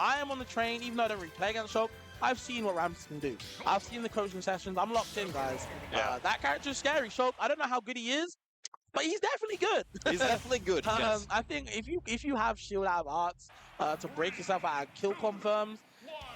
I am on the train, even though I don't really play against Shulk. I've seen what Ramsey can do. I've seen the coaching sessions. I'm locked in, guys. Yeah. That character is scary. Shulk, I don't know how good he is, but he's definitely good. He's definitely good. Yes. I think if you have shield out of hearts to break yourself out of kill confirms,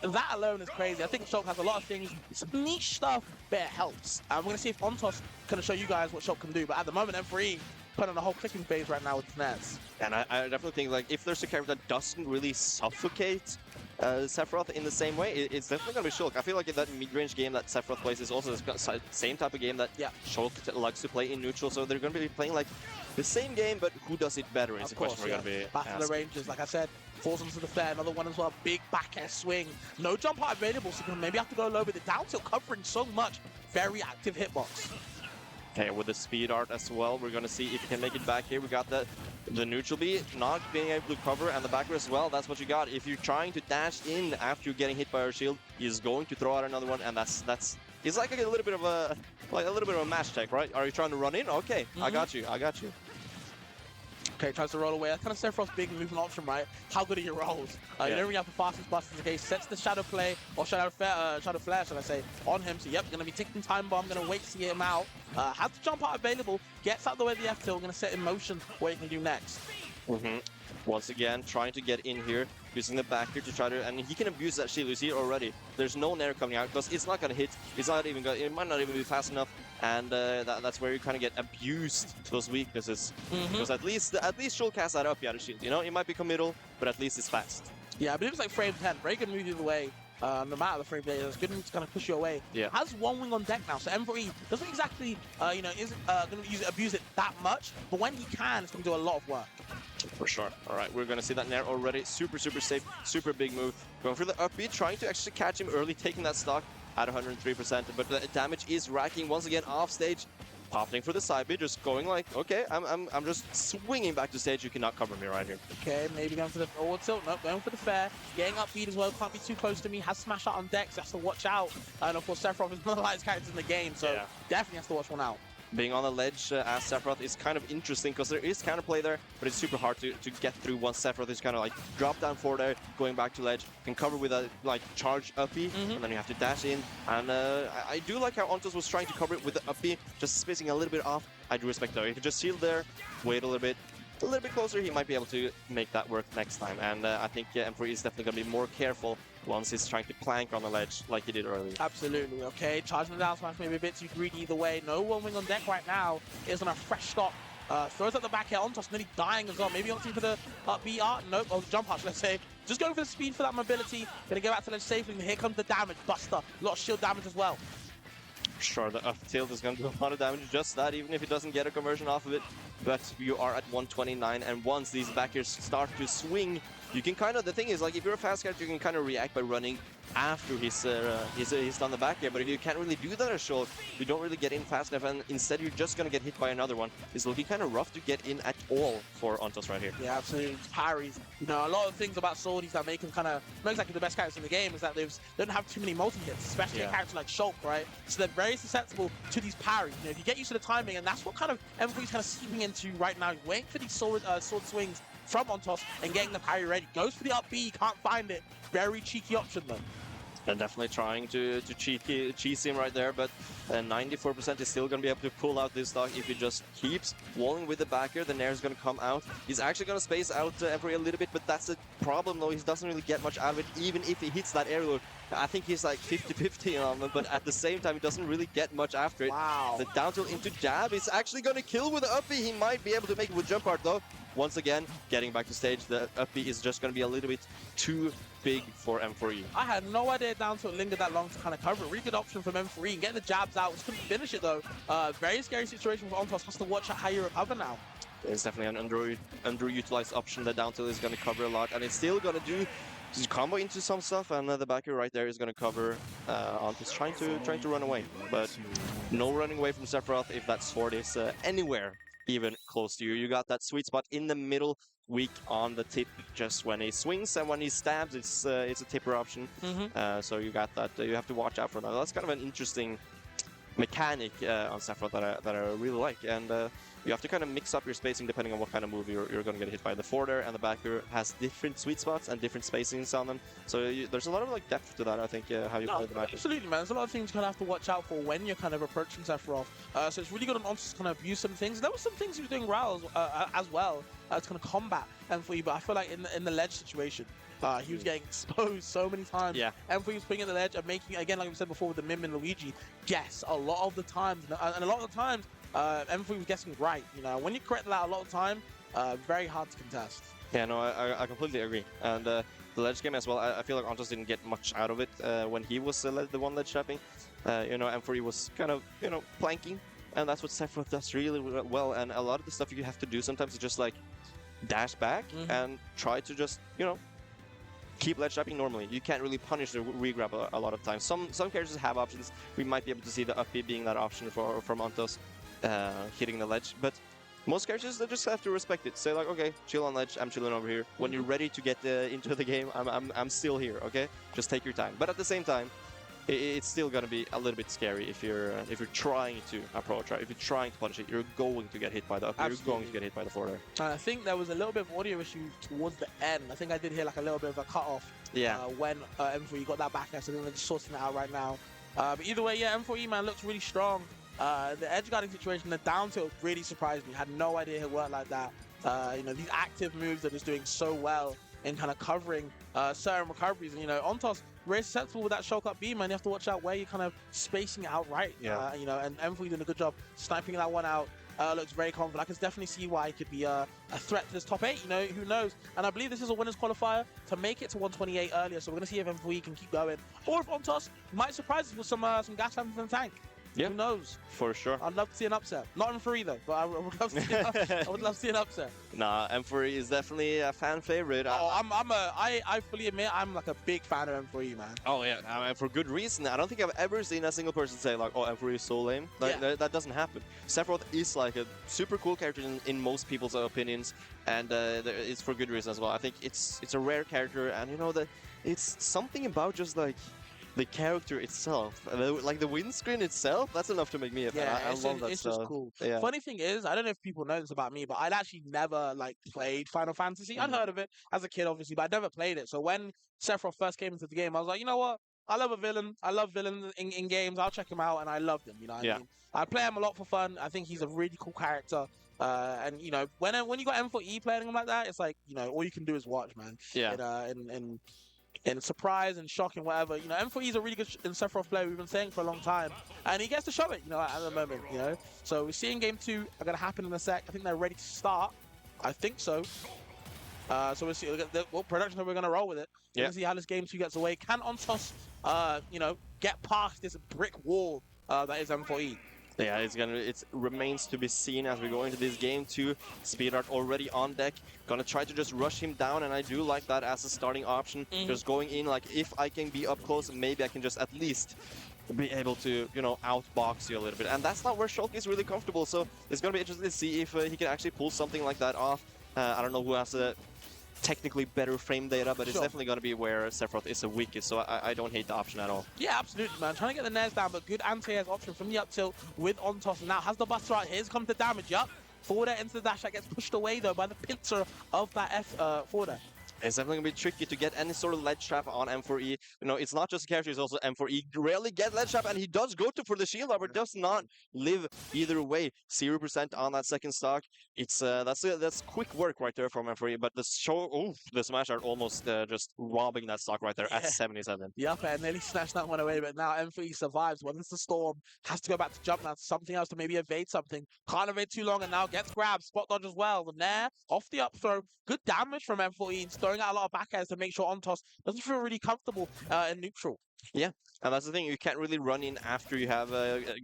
that alone is crazy. I think Shulk has a lot of things, some niche stuff, but it helps. We're going to see if Onos can show you guys what Shulk can do. But at the moment, M4E put on a whole clicking phase right now with his Nets. And I definitely think, like, if there's a character that doesn't really suffocate Sephiroth in the same way, it's definitely going to be Shulk. I feel like in that mid-range game that Sephiroth plays is also the same type of game that Shulk likes to play in neutral, so they're going to be playing, like, the same game, but who does it better is the question we're going to be Battle of the Rangers, like I said, falls onto the flare, another one as well, big back air swing. No jump out available, so you maybe have to go low with the down tilt covering so much. Very active hitbox. Okay, with the speed art as well, we're going to see if he can make it back here. We got the neutral B, not being able to cover, and the backer as well. That's what you got. If you're trying to dash in after you're getting hit by our shield, he's going to throw out another one, and that's it's like a little bit of a match tech, right? Are you trying to run in? Okay, I got you. Okay, tries to roll away. That's kind of Sephiroth's big movement option, right? How good are your rolls? You don't really have the fastest busters. Okay, sets the shadow play or shadow flare, should I say, on him. So yep, gonna be ticking time bomb. Gonna wait to see him out. Has the jump out available. Gets out the way of the F tilt. Gonna set in motion what he can do next. Once again, trying to get in here, using the backer to try to, and he can abuse that shield. You see it already. There's no nair coming out because it's not gonna hit. It's not even gonna. It might not even be fast enough, and that's where you kind of get abused to those weaknesses. Because at least Shulk has that up out of shield. You know, it might be committal, but at least it's fast. Yeah, I believe it's like frame 10. Very good move either way. No matter the frame rate, it's good to kind of push you away. Yeah. Has one wing on deck now, so M4E doesn't exactly, isn't going to abuse it that much, but when he can, it's going to do a lot of work. For sure. All right, we're going to see that nair already. Super safe, super big move. Going for the up B, trying to actually catch him early, taking that stock at 103%, but the damage is racking once again off stage. Popping for the side B, just going like, okay, I'm just swinging back to stage. You cannot cover me right here. Okay, maybe going for the forward tilt. Nope, going for the fair. Getting up beat as well. Can't be too close to me. Has smash out on deck, so has to watch out. And of course, Sephiroth is one of the lightest characters in the game, so definitely has to watch one out. Being on the ledge as Sephiroth is kind of interesting because there is counterplay there, but it's super hard to get through once Sephiroth is kind of like drop down forward there, going back to ledge, can cover with a like charge up B, and then you have to dash in. And I do like how Onos was trying to cover it with the up B, just spacing a little bit off. I do respect that. If you just shield there, wait a little bit closer, he might be able to make that work next time. And I think M4E is definitely going to be more careful once he's trying to plank on the ledge like he did earlier. Absolutely. Okay, charging the down smash maybe a bit too greedy either way. No one wing on deck right now. Is on a fresh stop. Throws at the back here. Onos nearly dying as well. Maybe opting for the up B art. Nope. Oh, the jump art, let's say. Just going for the speed for that mobility. Gonna get back to ledge safely. Here comes the damage. Buster. A lot of shield damage as well. Sure, the up tilt is going to do a lot of damage, just that, even if it doesn't get a conversion off of it. But you are at 129, and once these backers start to swing, you can kind of, the thing is, like, if you're a fast character, you can kind of react by running after he's done the back air. But if you can't really do that as Shulk, you don't really get in fast enough, and instead you're just going to get hit by another one. It's looking kind of rough to get in at all for Onos right here. Yeah, absolutely. It's parries. You know, a lot of things about Swordies that make him kind of not exactly the best characters in the game is that they don't have too many multi-hits, especially a character like Shulk, right? So they're very susceptible to these parries. You know, if you get used to the timing, and that's what kind of everybody's kind of seeping into right now. He's waiting for these sword swings from Onos and getting the parry ready. Goes for the up B, can't find it. Very cheeky option though. And definitely trying to cheese him right there, but 94% is still going to be able to pull out this stock if he just keeps walling with the backer. The nair is going to come out. He's actually going to space out M4E a little bit, but that's the problem though. He doesn't really get much out of it, even if he hits that air load. I think he's like 50-50 on him, but at the same time, he doesn't really get much after it. Wow. The down tilt into jab is actually going to kill with the up B. He might be able to make it with jump art though. Once again, getting back to stage, the up B is just going to be a little bit too big for M4E. I had no idea down tilt lingered that long to kind of cover it. Really good option from M4E and getting the jabs out. Just couldn't finish it though. Very scary situation for Onos. Has to watch out how you recover now. It's definitely an underutilized option. The down tilt is going to cover a lot, and it's still going to do combo into some stuff, and the backer right there is going to cover Onos trying to run away. But no running away from Sephiroth if that sword is anywhere even close to you. You got that sweet spot in the middle, weak on the tip just when he swings, and when he stabs, it's a tipper option. So you got that. You have to watch out for that. That's kind of an interesting mechanic on Sephiroth that I really like. And you have to kind of mix up your spacing depending on what kind of move you're going to get hit by. The forwarder and the backer has different sweet spots and different spacings on them. So there's a lot of like depth to that, I think, how you play the matches. Absolutely, man. There's a lot of things you kind of have to watch out for when you're kind of approaching Sephiroth. So it's really good on Onos to kind of use some things. There were some things he was doing well as well to kind of combat M4E, but I feel like in the ledge situation, he was getting exposed so many times. Yeah. M4E was putting at the ledge and making, again, like we said before with the Mim and Luigi, guess a lot of the times. And a lot of the times, M4E was guessing right. You know, when you correct that a lot of the time, very hard to contest. Yeah, no, I completely agree. And the ledge game as well, I feel like Onos didn't get much out of it when he was the one ledge trapping. You know, M4E was kind of, you know, planking. And that's what Sephiroth does really well. And a lot of the stuff you have to do sometimes is just like dash back and try to just, you know, keep ledge trapping normally. You can't really punish the regrab a lot of times. Some characters have options. We might be able to see the up B being that option from Onos hitting the ledge. But most characters, they just have to respect it. Say like, okay, chill on ledge, I'm chilling over here. When you're ready to get into the game, I'm still here, okay? Just take your time. But at the same time, it's still gonna be a little bit scary if you're trying to approach, right? If you're trying to punch it, you're going to get hit by the up, you're going to get hit by the forwarder. And I think there was a little bit of audio issue towards the end. I think I did hear like a little bit of a cut-off when M4E got that back air, so they're just sorting it out right now. But either way, yeah, M4E, man, looks really strong. The edge guarding situation, the down tilt really surprised me. Had no idea it worked like that. You know, these active moves that is doing so well in kind of covering certain recoveries. And, you know, Onos, very susceptible with that Shulk up beam, man. You have to watch out where you're kind of spacing it out right. Yeah. You know, and M4E doing a good job sniping that one out. Looks very confident. I can definitely see why he could be a threat to this top 8. You know, who knows? And I believe this is a winners qualifier to make it to 128 earlier. So we're going to see if M4E can keep going. Or if Onos might surprise us with some gas lamps in the tank. Yeah. Who knows? For sure. I'd love to see an upset. Not M4E though, but I would love to see I would love to see an upset. Nah, M4E is definitely a fan favorite. I fully admit I'm like a big fan of M4E, man. Oh yeah, I mean, for good reason. I don't think I've ever seen a single person say like, "Oh, M4E is so lame." Like, that doesn't happen. Sephiroth is like a super cool character in most people's opinions, and it's for good reason as well. I think it's a rare character, and you know that it's something about just like the character itself, like the windscreen itself, that's enough to make me a fan. Yeah, I love that it's stuff. just cool. Yeah. Funny thing is, I don't know if people know this about me, but I'd actually never like played Final Fantasy. I'd heard of it as a kid, obviously, but I'd never played it. So when Sephiroth first came into the game, I was like, you know what? I love a villain. I love villains in games. I'll check him out, and I loved him. You know what I mean? I play him a lot for fun. I think he's a really cool character. And you know, when you got M4E playing him like that, it's like, you know, all you can do is watch, man. Yeah. In surprise and shock and whatever, you know, M4E is a really good Sephiroth player. We've been saying for a long time, and he gets to show it, you know, at the moment, you know. So we're seeing game 2 are gonna happen in a sec. I think they're ready to start. I think so. So we'll see what production we're gonna roll with it. We're gonna see how this game 2 gets away. Can Onos, you know, get past this brick wall that is M4E? Yeah, it remains to be seen as we go into this game 2. Speed Art already on deck. Gonna try to just rush him down, and I do like that as a starting option. Just going in, like, if I can be up close, maybe I can just at least be able to, you know, outbox you a little bit. And that's not where Shulk is really comfortable, so it's gonna be interesting to see if he can actually pull something like that off. I don't know who has a technically better frame data, but it's definitely going to be where Sephiroth is the weakest, so I don't hate the option at all. Yeah, absolutely, man. Trying to get the nares down, but good anti-airs option from the up tilt with Onos. Now has the buster out. Here's come to damage. Yup. Forward air into the dash. That gets pushed away, though, by the pincer of that forward air. It's definitely going to be tricky to get any sort of ledge trap on M4E. You know, it's not just a character, it's also M4E. Rarely get ledge trap, and he does go for the shield, but does not live either way. 0% on that second stock. It's that's quick work right there from M4E, but the smash art almost just robbing that stock right there at 77. The up air nearly snatched that one away, but now M4E survives. Once the storm has to go back to jump now, something else to maybe evade something. Can't evade too long, and now gets grabbed. Spot dodge as well. The nair off the up throw. Good damage from M4E, throwing out a lot of back airs to make sure Onos doesn't feel really comfortable in neutral. Yeah, and that's the thing. You can't really run in after you have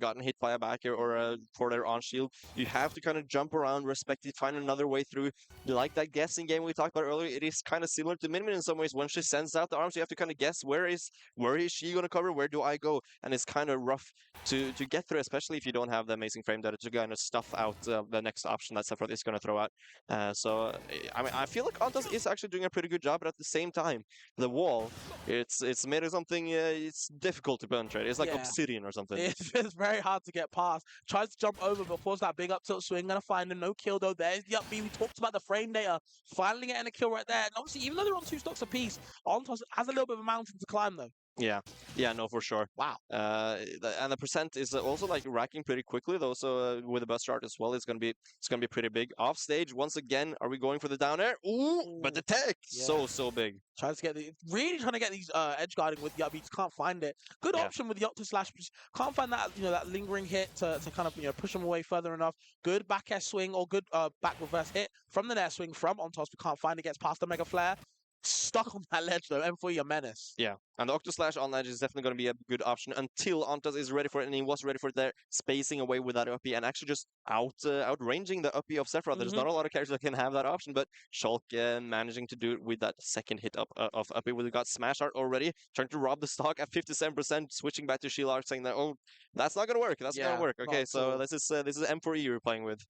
gotten hit by a back air or a forward on shield. You have to kind of jump around, respect it, find another way through. Like that guessing game we talked about earlier, it is kind of similar to Min Min in some ways. When she sends out the arms, you have to kind of guess where is she going to cover, where do I go? And it's kind of rough to get through, especially if you don't have the amazing frame data to kind of stuff out the next option that Sephiroth is going to throw out. So, I mean, I feel like Onos is actually doing a pretty good job, but at the same time, the wall, it's made of something, it's difficult to penetrate. It's like Yeah. obsidian or something. It's very hard to get past. Tries to jump over, but pulls that big up tilt swing. Gonna find him. No kill though. There's the up B. We talked about the frame data. Finally getting a kill right there. And obviously, even though they're on 2 stocks apiece, Ontos has a little bit of a mountain to climb though. Yeah, no, for sure. Wow. And the percent is also like racking pretty quickly though. So with the bus start as well, it's gonna be pretty big. Off stage once again. Are we going for the down air? Ooh, but the tech so big. Trying to get really trying to get these edge guarding with the up. Can't find it. Good option with the up to slash. Can't find that that lingering hit to kind of push them away further enough. Good back air swing or good back reverse hit from the nair swing from Ontos. We can't find it. Gets past the mega flare. Stuck on that ledge though. M4E a menace. Yeah, and the Octo Slash on ledge is definitely going to be a good option until Ontas is ready for it, and he was ready for it there, spacing away with that uppy and actually just outranging the uppy of Sephiroth. There's not a lot of characters that can have that option, but Shulk managing to do it with that second hit up of uppy. We got Smash Art already, trying to rob the stock at 57%, switching back to Shield Art, saying that, oh, that's not going to work. That's not going to work. Okay, so this is M4E you're playing with.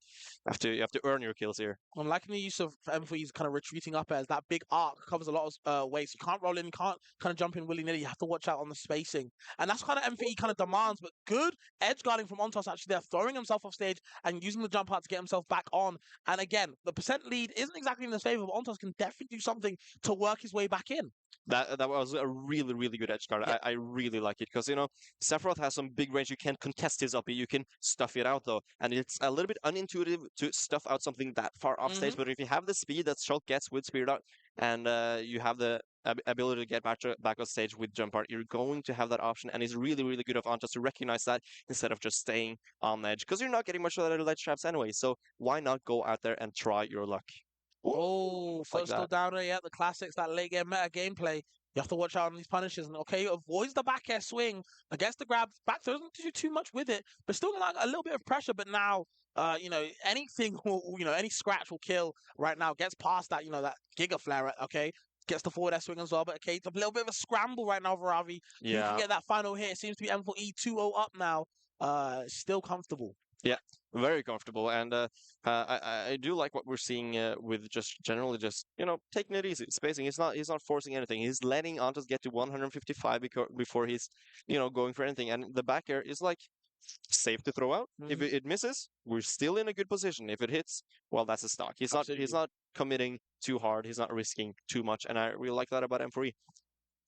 You have to earn your kills here. I'm liking the use of M4E's kind of retreating up as that big arc covers a lot of ways. You can't roll in, you can't kind of jump in willy-nilly. You have to watch out on the spacing. And that's kind of M4E kind of demands, but good edge guarding from Ontos actually there, throwing himself off stage and using the jump out to get himself back on. And again, the percent lead isn't exactly in his favor, but Ontos can definitely do something to work his way back in. That was a really, really good edge guard. I really like it because, Sephiroth has some big range. You can't contest his up. You can stuff it out, though. And it's a little bit unintuitive to stuff out something that far off stage. But if you have the speed that Shulk gets with Spirit Art and you have the ability to get back on stage with Jump Art, you're going to have that option. And it's really, really good of Ontos to recognize that instead of just staying on edge because you're not getting much of that ledge traps anyway. So why not go out there and try your luck? Oh, first still down there, the classics, that late game meta gameplay. You have to watch out on these punishes. And okay, avoids the back air swing against the grab. Back throw doesn't do too much with it, but still like a little bit of pressure. But now, anything will, any scratch will kill right now. Gets past that, that Giga Flare, okay? Gets the forward air swing as well. But okay, it's a little bit of a scramble right now for Ravi. Yeah. He can get that final hit. It seems to be M4E 2-0 up now. Still comfortable. Yeah, very comfortable, and I do like what we're seeing with just generally just taking it easy, spacing. He's not forcing anything. He's letting Ontos get to 155 before he's going for anything, and the back air is like safe to throw out. If it misses, we're still in a good position. If it hits, well, that's a stock. He's not committing too hard. He's not risking too much, and I really like that about M4E.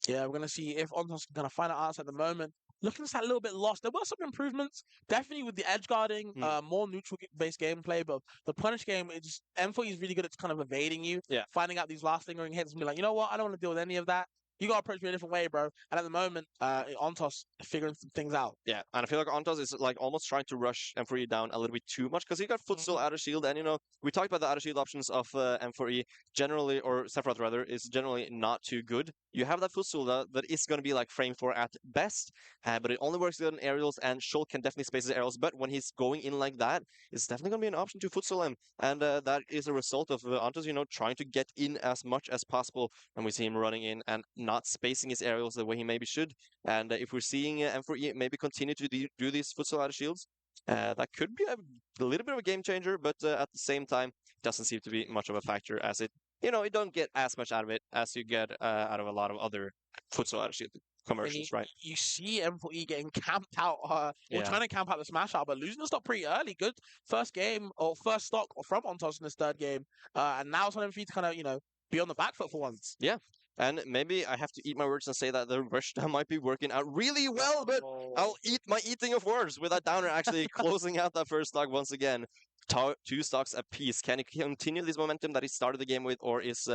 Yeah, we're gonna see if Ontos is gonna find out answer at the moment. Looking just a little bit lost. There were some improvements, definitely with the edge guarding, more neutral-based gameplay, but the punish game, M4E is really good at kind of evading you, finding out these last lingering hits and be like, you know what, I don't want to deal with any of that. You got to approach me a different way, bro. And at the moment, Ontos figuring some things out. Yeah, and I feel like Ontos is like almost trying to rush M4E down a little bit too much because he got footstool out of shield, and we talked about the out of shield options of M4E generally, or Sephiroth rather, is generally not too good. You have that footstool that is going to be like frame 4 at best, but it only works on aerials, and Shulk can definitely space his aerials, but when he's going in like that, it's definitely going to be an option to footstool him, and that is a result of Ontos, trying to get in as much as possible, and we see him running in and not spacing his aerials the way he maybe should, and if we're seeing M4E maybe continue to do these footstool out of shields, that could be a little bit of a game changer, but at the same time, it doesn't seem to be much of a factor as it you don't get as much out of it as you get out of a lot of other footstool out of shield commercials, right? You see M4E getting camped out, or trying to camp out the smash out, but losing the stock pretty early. Good first game, or first stock from Ontos in this third game, and now it's on M4E to kind of, be on the back foot for once. Yeah. And maybe I have to eat my words and say that the rush down might be working out really well, but I'll eat my eating of words with that downer actually closing out that first stock once again. 2 stocks apiece. Can he continue this momentum that he started the game with, or is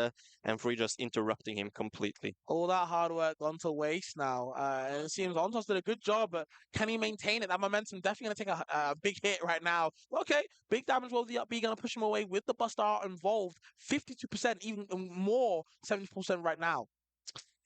M4E just interrupting him completely? All that hard work gone to waste now. And it seems Ontos did a good job, but can he maintain it? That momentum definitely going to take a big hit right now. Okay, big damage roll the up B, going to push him away with the Buster involved. 52%, even more, 70% right now.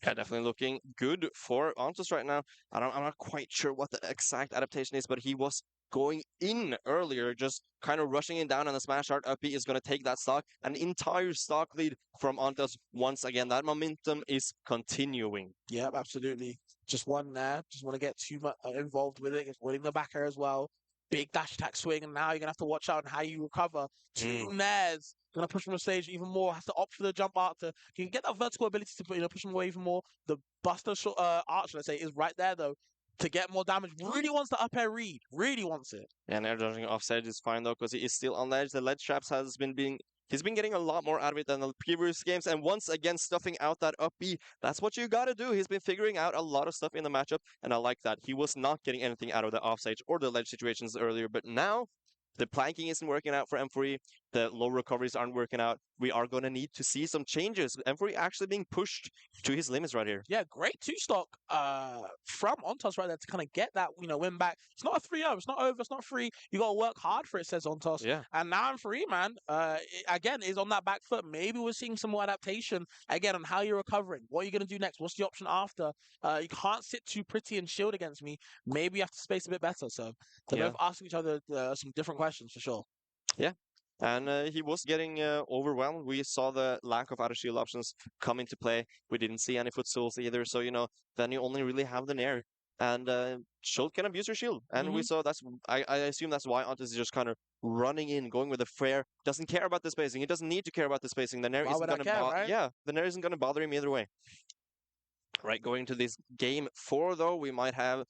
Yeah, definitely looking good for Ontos right now. I'm not quite sure what the exact adaptation is, but he was going in earlier, just kind of rushing it down, and the smash art up B is going to take that stock. An entire stock lead from Ontos once again. That momentum is continuing. Yep, absolutely. Just one there. Just want to get too much involved with it. It's winning the back air as well. Big dash attack swing, and now you're going to have to watch out on how you recover. 2 nairs. gonna push from the stage even more. Has to opt for the jump art to can get that vertical ability to push him away even more. The Buster arch, let's say, is right there though to get more damage. Really wants the up air read. Really wants it. And air dodging offstage is fine though, because he is still on ledge. The ledge traps has been being he's been getting a lot more out of it than the previous games. And once again, stuffing out that up B. That's what you gotta do. He's been figuring out a lot of stuff in the matchup, and I like that. He was not getting anything out of the offstage or the ledge situations earlier, but now the planking isn't working out for M4E. The low recoveries aren't working out. We are going to need to see some changes. M4E actually being pushed to his limits right here. Yeah, great two-stock from Ontos right there to kind of get that, win back. It's not a 3-0. It's not over. It's not free. You got to work hard for it, says Ontos. Yeah. And now M4E, man, again, is on that back foot. Maybe we're seeing some more adaptation, again, on how you're recovering. What are you going to do next? What's the option after? You can't sit too pretty and shield against me. Maybe you have to space a bit better. So they're both asking each other some different questions for sure. Yeah. And he was getting overwhelmed. We saw the lack of out of shield options come into play. We didn't see any foot souls either. So, then you only really have the Nair. And Shulk can abuse your shield. And we saw I assume that's why Ontos is just kind of running in, going with a flare. Doesn't care about the spacing. He doesn't need to care about the spacing. The Nair isn't going to bother. Right? Yeah, the Nair isn't going to bother him either way. Right, going to this game 4 though, we might have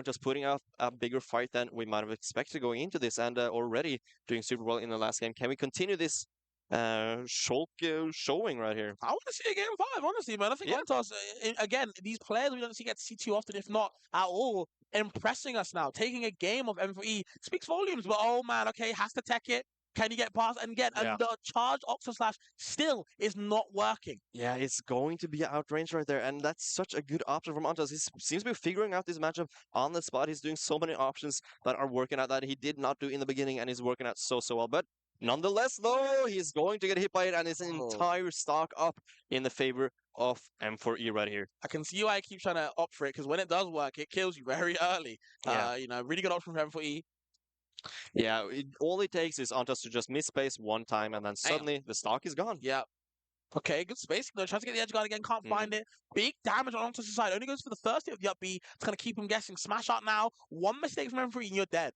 just putting out a bigger fight than we might have expected going into this, and already doing super well in the last game. Can we continue this Shulk showing right here? I want to see a game 5, honestly, man. I think Ontos, again, these players we don't get to see too often, if not at all, impressing us now. Taking a game of M4E speaks volumes, but oh man, okay, has to tech it. Can you get past and again? And the charged Octo Slash still is not working. Yeah, it's going to be outrange right there, and that's such a good option from Ontos. He seems to be figuring out this matchup on the spot. He's doing so many options that are working out that he did not do in the beginning, and he's working out so well. But nonetheless, though, he's going to get hit by it, and his entire stock up in the favor of M4E right here. I can see why I keep trying to opt for it, because when it does work, it kills you very early. Really good option for M4E. Yeah, all it takes is Ontos to just miss space one time, and then suddenly the stock is gone. Yeah. Okay, good spacing though. Tries to get the edge guard again, can't find it. Big damage on Ontos' side. Only goes for the first hit of the up B. It's going to keep him guessing. Smash out now. One mistake from M4E and you're dead.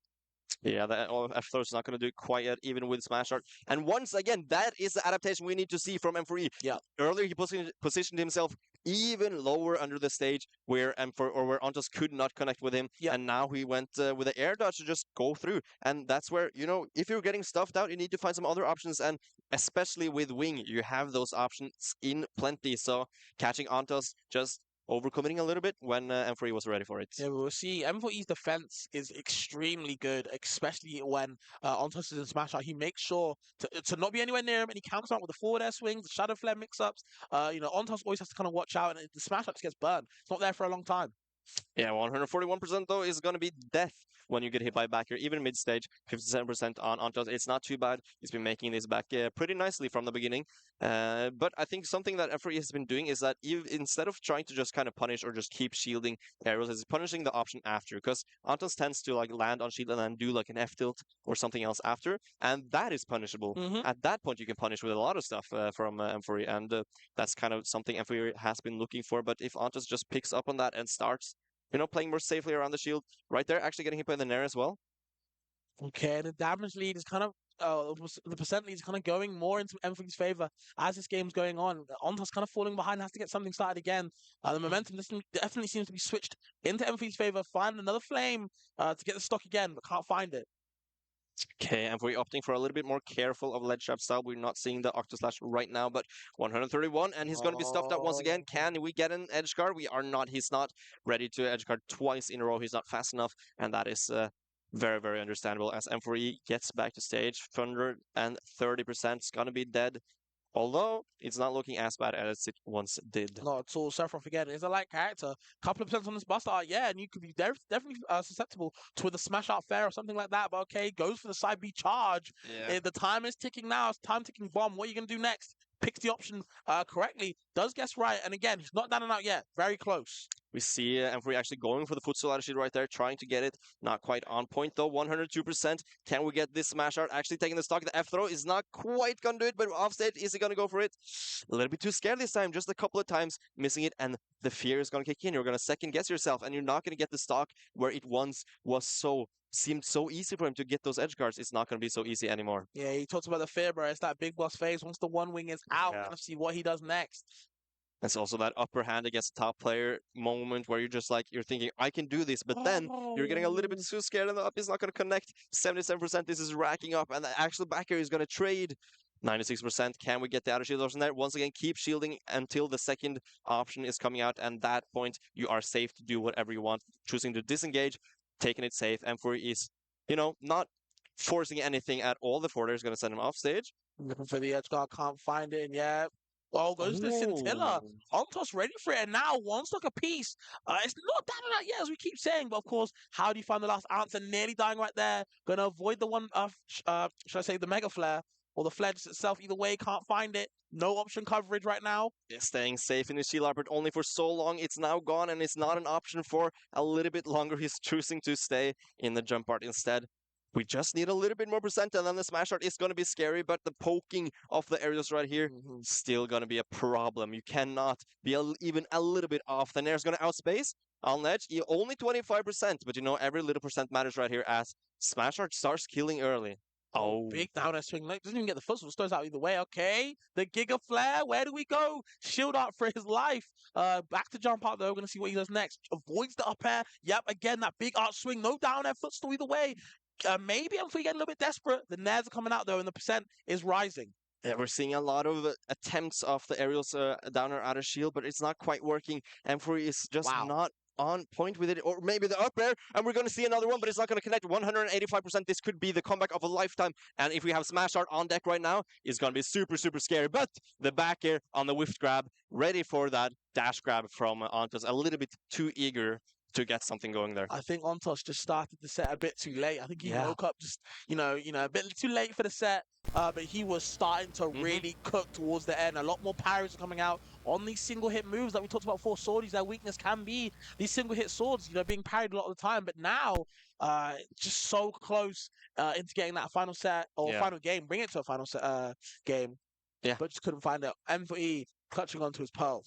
Yeah, that F-Throw is not going to do it quite yet, even with Smash Art. And once again, that is the adaptation we need to see from M4E. Yeah. Earlier, he positioned himself even lower under the stage where where Ontos could not connect with him. Yeah. And now he went with the air dodge to just go through. And that's where, if you're getting stuffed out, you need to find some other options. And especially with Wing, you have those options in plenty. So catching Ontos just overcommitting a little bit when M4E was ready for it. Yeah, we'll see. M4E's defense is extremely good, especially when Ontos is in Smash Out. He makes sure to not be anywhere near him, and he counters out with the forward air swings, the Shadow Flare mix-ups. Ontos always has to kind of watch out, and the Smash Out just gets burned. It's not there for a long time. Yeah, 141% though is going to be death when you get hit by back here, even mid-stage, 57% on Ontos. It's not too bad. He's been making this back pretty nicely from the beginning. But I think something that M4E has been doing is that instead of trying to just kind of punish or just keep shielding arrows, is punishing the option after, because Ontos tends to land on shield and then do an F-tilt or something else after, and that is punishable. At that point, you can punish with a lot of stuff from M4E, and that's kind of something M4E has been looking for. But if Ontos just picks up on that and starts playing more safely around the shield, right there, actually getting hit by the Nair as well. Okay, the damage lead is kind of, the percent lead is kind of going more into M4E's favor as this game's going on. Ontos kind of falling behind, has to get something started again. The momentum definitely seems to be switched into M4E's favor. Find another flame to get the stock again, but can't find it. Okay, and we're opting for a little bit more careful of ledge trap style. We're not seeing the Octo Slash right now, but 131, and he's going to be stuffed out once again. Can we get an edge guard? We are not. He's not ready to edge guard twice in a row. He's not fast enough, and that is very, very understandable as M4E gets back to stage. 130% is going to be dead. Although, it's not looking as bad as it once did. Not at all. Sephiroth again is a light character. Couple of percent on this Buster Art, yeah, and you could be definitely susceptible to the Smash Out Fair or something like that. But okay, goes for the side B charge. Yeah. The time is ticking now. It's time ticking bomb. What are you going to do next? Picks the option correctly. Does guess right. And again, he's not down and out yet. Very close. We see M4E actually going for the footstool out of shield right there, trying to get it. Not quite on point though, 102%. Can we get this smash art? Actually taking the stock. The F throw is not quite gonna do it, but offstage, is he gonna go for it? A little bit too scared this time, just a couple of times missing it, and the fear is gonna kick in. You're gonna second guess yourself, and you're not gonna get the stock where it once seemed so easy for him to get those edge guards. It's not gonna be so easy anymore. Yeah, he talks about the fear, bro. It's that big boss phase. Once the one wing is out, Yeah. we're gonna see what he does next. It's also that upper hand against the top player moment where you're just like, you're thinking, I can do this, but then you're getting a little bit too scared and the up is not going to connect. 77%, this is racking up, and the actual backer is going to trade. 96%, can we get the outer shield option there? Once again, keep shielding until the second option is coming out, and that point, you are safe to do whatever you want. Choosing to disengage, taking it safe, M4E is, not forcing anything at all. The forwarder is going to send him off stage. Looking for the edge guard, can't find it, and yeah. Oh, goes to the Scintilla. Ontos ready for it, and now one stock apiece. It's not down to that yet, as we keep saying, but of course, how do you find the last answer? Nearly dying right there. Gonna avoid the one, should I say the Mega Flare, or the Flare just itself, either way, can't find it. No option coverage right now. Yeah, staying safe in his shield art, but only for so long. It's now gone, and it's not an option for a little bit longer. He's choosing to stay in the jump art instead. We just need a little bit more percent, and then the smash art is going to be scary, but the poking of the aerials right here still going to be a problem. You cannot be even a little bit off. The Nair's going to outspace on ledge. Only 25%, but every little percent matters right here as smash art starts killing early. Oh, big down air swing. Doesn't even get the footstool. Stows out either way. Okay, the Giga Flare. Where do we go? Shield art for his life. Back to jump out though. We're gonna see what he does next. Avoids the up air. Yep, again that big arch swing. No down air footstool either way. Maybe if we get a little bit desperate, the nairs are coming out though, and the percent is rising. Yeah, we're seeing a lot of attempts of the aerials down or out of shield, but it's not quite working. M4E is just not on point with it, or maybe the up air, and we're going to see another one, but it's not going to connect. 185%. This could be the comeback of a lifetime, and if we have smash art on deck right now, it's going to be super, super scary. But the back air on the whiff grab, ready for that dash grab from Ontos, a little bit too eager to get something going there. I think Ontos just started the set a bit too late. I think he woke up just, a bit too late for the set. But he was starting to really cook towards the end. A lot more parries are coming out on these single hit moves that we talked about before. Swordies, their weakness can be these single hit swords, being parried a lot of the time. But now, just so close into getting that final set or final game, bring it to a final set game. Yeah. But just couldn't find it. M4E clutching onto his pearls.